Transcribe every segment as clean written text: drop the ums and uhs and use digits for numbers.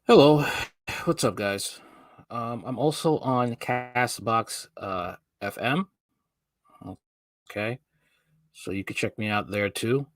Hello, what's up, guys? I'm also on Castbox FM. Okay, so you can check me out there too.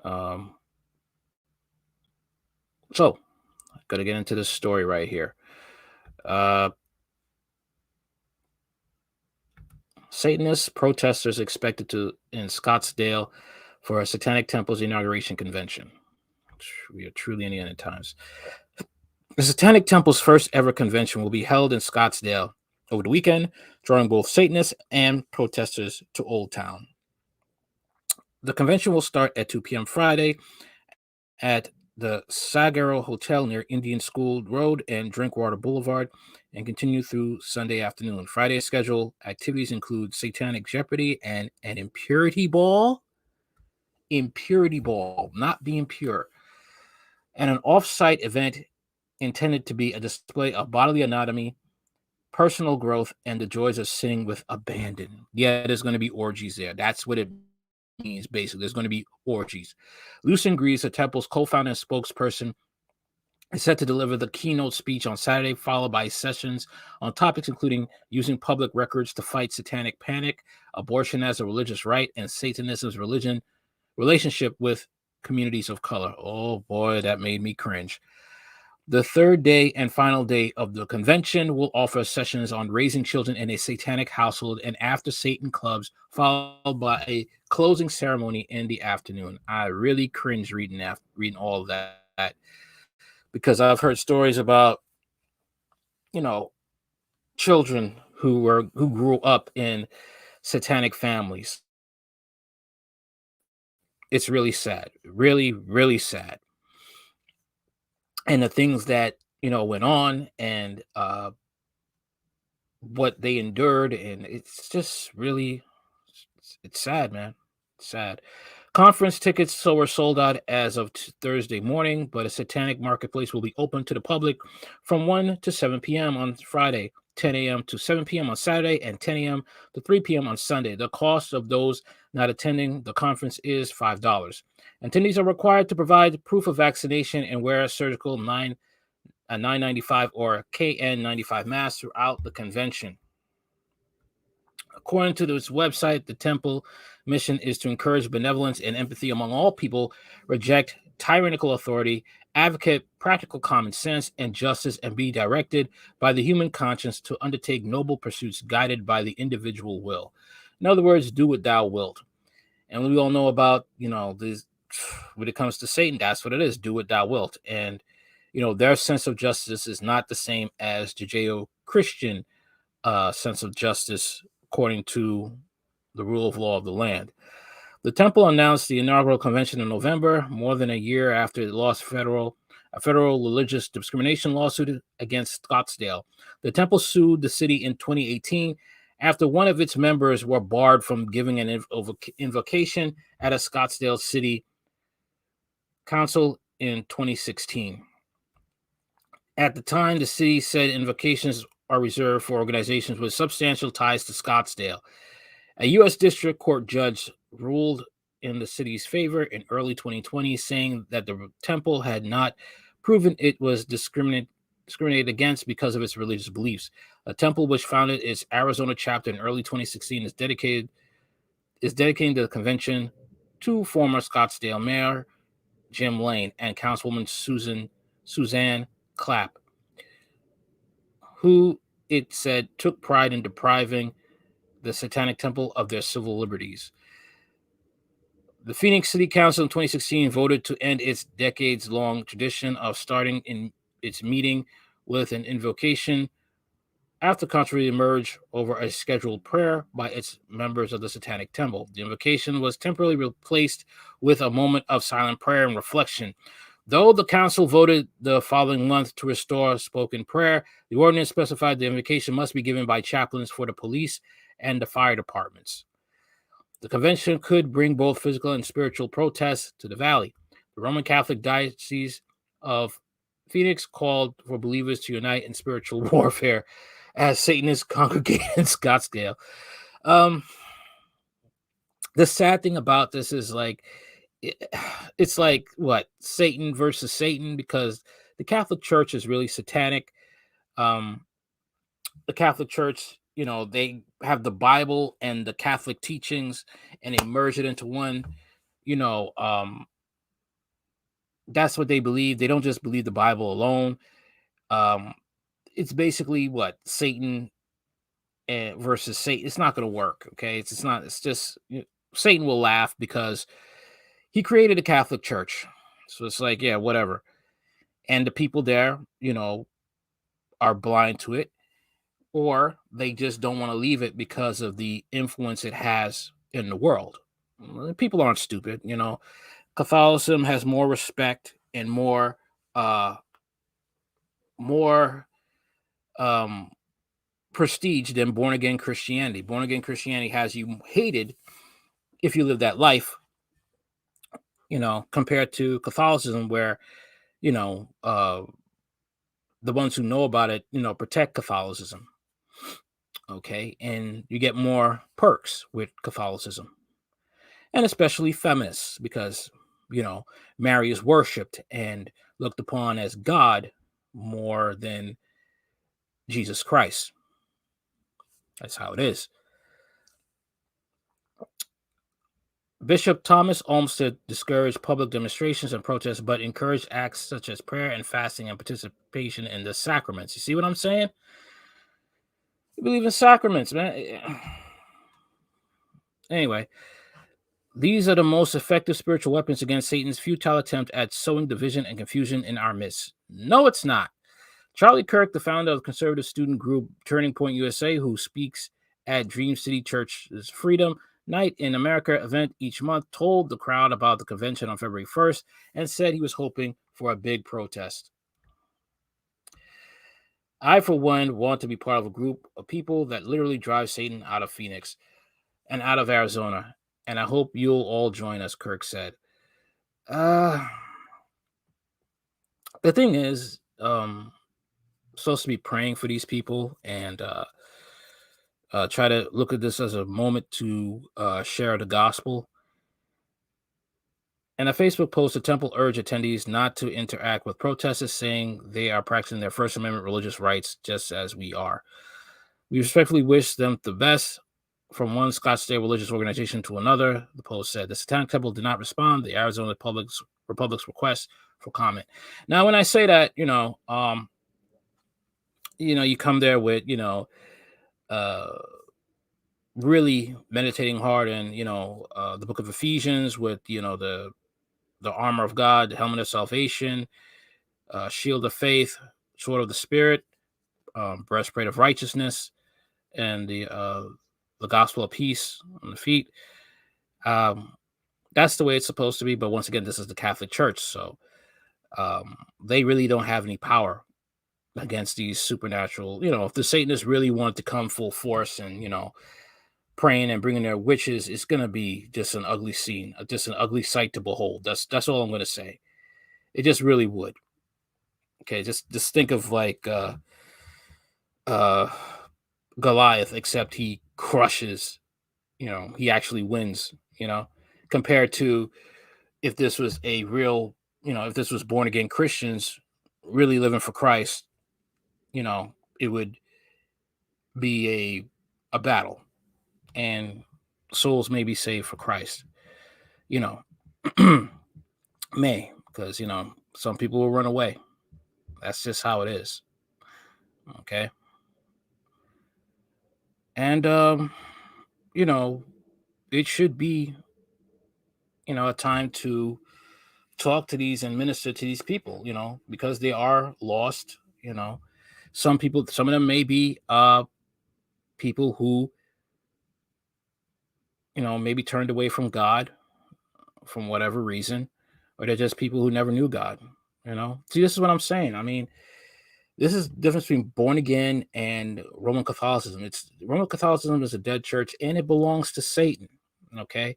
Um, so, Gotta get into this story right here. Uh, Satanist protesters expected to in Scottsdale for a Satanic Temple's inauguration convention. We are truly in the end of times. The Satanic Temple's first ever convention will be held in Scottsdale over the weekend, drawing both Satanists and protesters to Old Town. The convention will start at 2 p.m. Friday at the Sagaro Hotel near Indian School Road and Drinkwater Boulevard and continue through Sunday afternoon. Friday's schedule activities include Satanic Jeopardy and an impurity ball. Impurity ball, not being pure. And an off-site event intended to be a display of bodily anatomy, personal growth, and the joys of sinning with abandon. Yeah, there's going to be orgies there. That's what it means, basically. There's going to be orgies. Lucien Greaves, the temple's co-founder and spokesperson, is set to deliver the keynote speech on Saturday, followed by sessions on topics including using public records to fight satanic panic, abortion as a religious right, and Satanism's relationship with communities of color. Oh boy, that made me cringe. The third day and final day of the convention will offer sessions on raising children in a satanic household and after Satan clubs, followed by a closing ceremony in the afternoon. I really cringe reading all of that because I've heard stories about, you know, children who grew up in satanic families. It's really sad, really, really sad. And the things that went on and what they endured, and it's just really it's sad, man. It's sad. Conference tickets so were sold out as of Thursday morning, but a satanic marketplace will be open to the public from 1 to 7 p.m. on Friday, 10 a.m. to 7 p.m. on Saturday, and 10 a.m. to 3 p.m. on Sunday. The cost of those not attending the conference is $5. Attendees are required to provide proof of vaccination and wear a surgical 995 or KN95 mask throughout the convention. According to this website, the temple mission is to encourage benevolence and empathy among all people, reject tyrannical authority, advocate practical common sense and justice, and be directed by the human conscience to undertake noble pursuits guided by the individual will. In other words, do what thou wilt. And we all know about, this when it comes to Satan, that's what it is, do what thou wilt. And, their sense of justice is not the same as Judeo-Christian sense of justice according to the rule of law of the land. The temple announced the inaugural convention in November, more than a year after it lost a federal religious discrimination lawsuit against Scottsdale. The temple sued the city in 2018 after one of its members were barred from giving an invocation at a Scottsdale city council in 2016. At the time, the city said invocations are reserved for organizations with substantial ties to Scottsdale. A U.S. District Court judge ruled in the city's favor in early 2020, saying that the temple had not proven it was discriminated against because of its religious beliefs. A temple which founded its Arizona chapter in early 2016 is dedicating the convention to former Scottsdale Mayor Jim Lane and Councilwoman Suzanne Clapp, who it said took pride in depriving the Satanic Temple of their civil liberties. The Phoenix City Council in 2016 voted to end its decades-long tradition of starting in its meeting with an invocation after controversy emerged over a scheduled prayer by its members of the Satanic Temple. The invocation was temporarily replaced with a moment of silent prayer and reflection. Though the council voted the following month to restore spoken prayer, the ordinance specified the invocation must be given by chaplains for the police and the fire departments. The convention could bring both physical and spiritual protests to the valley. The Roman Catholic Diocese of Phoenix called for believers to unite in spiritual warfare as Satanists congregate in Scottsdale. The sad thing about this is it's like what, Satan versus Satan, because The Catholic Church is really satanic. Um, the Catholic Church, they have the Bible and the Catholic teachings, and they merge it into one. You know, that's what they believe. They don't just believe the Bible alone. Um, it's basically what Satan and versus Satan. It's not going to work. Okay, it's not. It's just Satan will laugh because he created a Catholic Church, so it's like, yeah, whatever. And the people there, are blind to it, or they just don't want to leave it because of the influence it has in the world. People aren't stupid. Catholicism has more respect and more um prestige than born again Christianity. Born again Christianity has you hated if you live that life, compared to Catholicism, where, you know, uh, the ones who know about it, protect Catholicism. Okay. And you get more perks with Catholicism, and especially feminists, because, you know, Mary is worshiped and looked upon as God more than Jesus Christ. That's how it is. Bishop Thomas Olmsted discouraged public demonstrations and protests, but encouraged acts such as prayer and fasting and participation in the sacraments. You see what I'm saying? You believe in sacraments, man. Anyway, these are the most effective spiritual weapons against Satan's futile attempt at sowing division and confusion in our midst. No, it's not. Charlie Kirk, the founder of the conservative student group Turning Point USA, who speaks at Dream City Church's Freedom Night in America event each month, told the crowd about the convention on February 1st and said he was hoping for a big protest. I, for one, want to be part of a group of people that literally drive Satan out of Phoenix and out of Arizona, and I hope you'll all join us, Kirk said. Uh, the thing is, supposed to be praying for these people and try to look at this as a moment to share the gospel. In a Facebook post, the temple urged attendees not to interact with protesters, saying they are practicing their First Amendment religious rights just as we are. We respectfully wish them the best. From one Scottsdale religious organization to another, the post said. The Satanic Temple did not respond to the Arizona Republic's request for comment. Now, when I say that, you come there with, uh, really meditating hard in, the book of Ephesians with, the armor of God, the helmet of salvation, shield of faith, sword of the spirit, breastplate of righteousness, and the gospel of peace on the feet. Um, that's the way it's supposed to be. But once again, this is the Catholic Church, so they really don't have any power against these supernatural. If the Satanists really wanted to come full force and praying and bringing their witches, it's going to be just an ugly scene, just an ugly sight to behold. That's all I'm going to say. It just really would. Okay, just think of like uh Goliath, except he crushes, he actually wins, compared to if this was a real, if this was born again Christians really living for Christ, it would be a battle, and souls may be saved for Christ, you know. May, because some people will run away. That's just how it is. Okay. And you know, it should be, a time to talk to these and minister to these people, because they are lost. Some people, some of them may be people who, maybe turned away from God from whatever reason, or they're just people who never knew God. See, this is what I'm saying. I mean, this is the difference between born again and Roman Catholicism. It's Roman Catholicism is a dead church, and it belongs to Satan. Okay,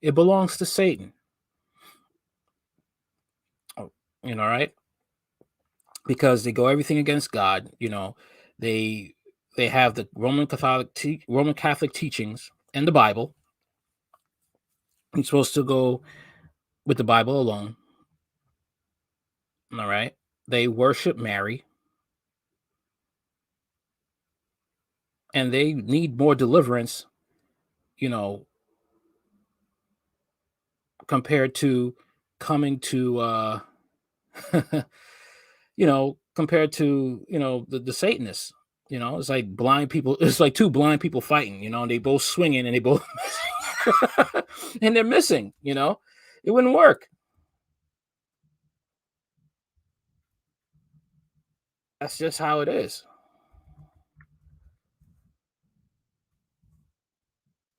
it belongs to Satan. Oh, right? Because they go everything against God. They they have the Roman Catholic teachings and the Bible. You're supposed to go with the Bible alone. All right. They worship Mary, and they need more deliverance, you know, compared to coming to compared to, the Satanists. It's like blind people, it's like two blind people fighting, and they both swinging and they both and they're missing, it wouldn't work. That's just how it is.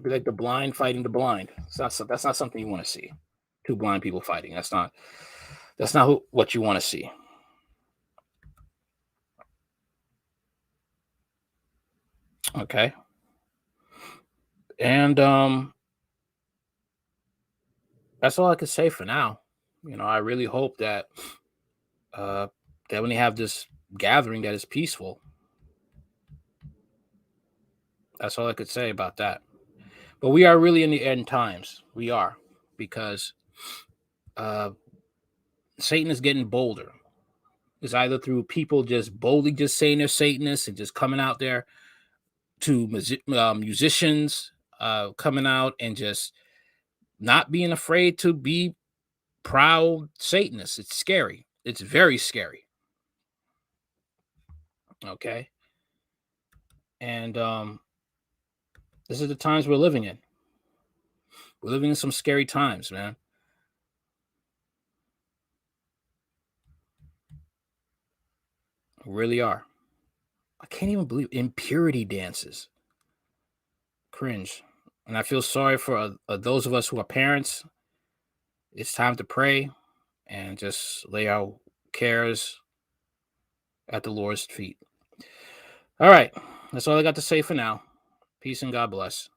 Be like the blind fighting the blind. That's not something you want to see. Two blind people fighting. That's not what you want to see. Okay. And that's all I could say for now. I really hope uh that when they have this gathering that is peaceful. That's all I could say about that. But we are really in the end times. We are, because uh Satan is getting bolder. It's either through people just boldly just saying they're Satanists and just coming out there, to musicians coming out and just not being afraid to be proud Satanists. It's scary. It's very scary. Okay. And this is the times we're living in. We're living in some scary times, man. We really are. I can't even believe impurity dances. Cringe. And I feel sorry for those of us who are parents. It's time to pray and just lay our cares at the Lord's feet. All right. That's all I got to say for now. Peace and God bless.